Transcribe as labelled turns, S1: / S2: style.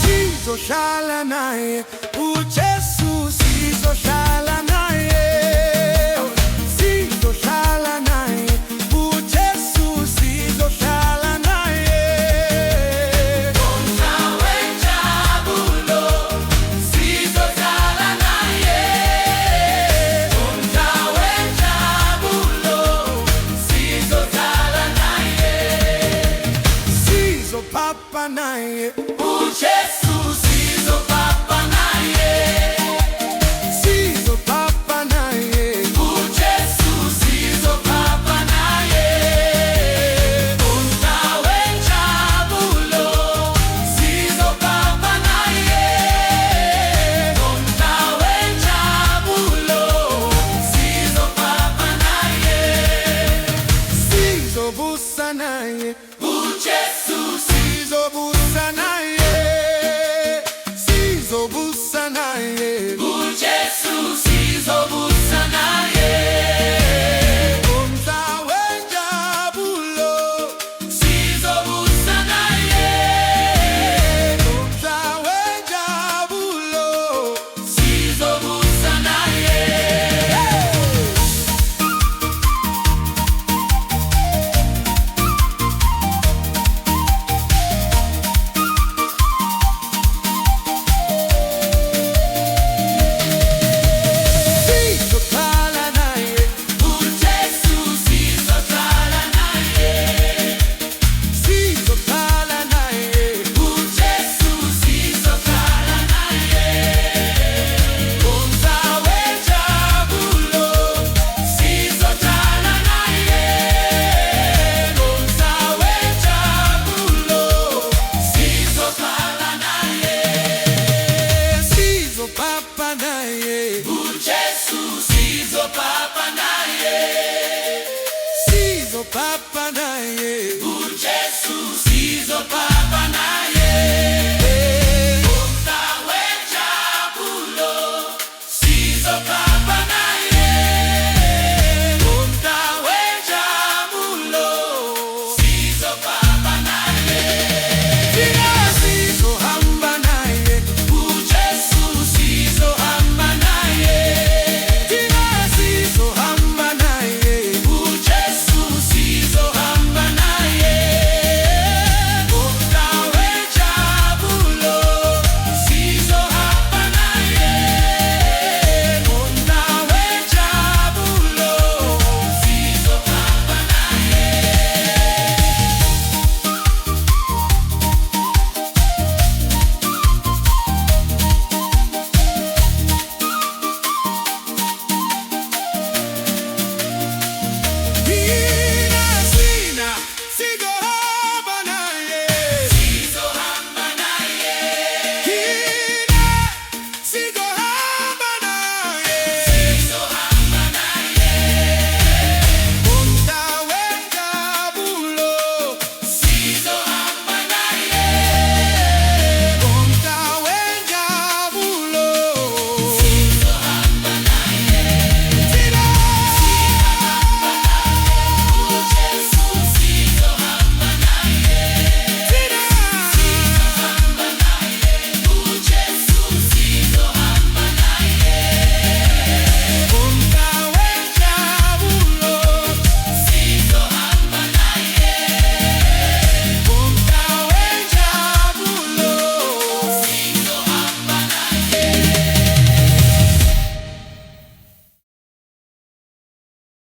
S1: Sizoshala naye uJesu, sizoshala naye, sizoshala naye uJesu, sizoshala naye.
S2: Ngomhla wenjabulo sizoshala naye, ngomhla wenjabulo sizoshala naye,
S1: sizopapa naye
S2: uJesu sizopapa naye,
S1: sizopapa naye
S2: uJesu sizopapa naye, ngomhla wenjabulo sizopapa naye, ngomhla wenjabulo sizopapa naye,
S1: sizobusa naye
S2: uJesu
S1: sizobusa naye, sizobusa naye
S2: uJesu sizobusa naye,
S1: ngomhla wenjabulo,
S2: sizobusa naye,
S1: ngomhla wenjabulo.
S2: sizobusa naye.
S1: Sizokhala naye
S2: uJesu sizokhala naye,
S1: sizokhala naye
S2: uJesu sizokhala naye, ngomhla wenjabulo sizokhala naye, ngomhla wenjabulo sizokhala naye,
S1: sizopapa naye
S2: uJesu sizopapa naye,
S1: sizopapa naye
S2: uJesu sizopapa naye.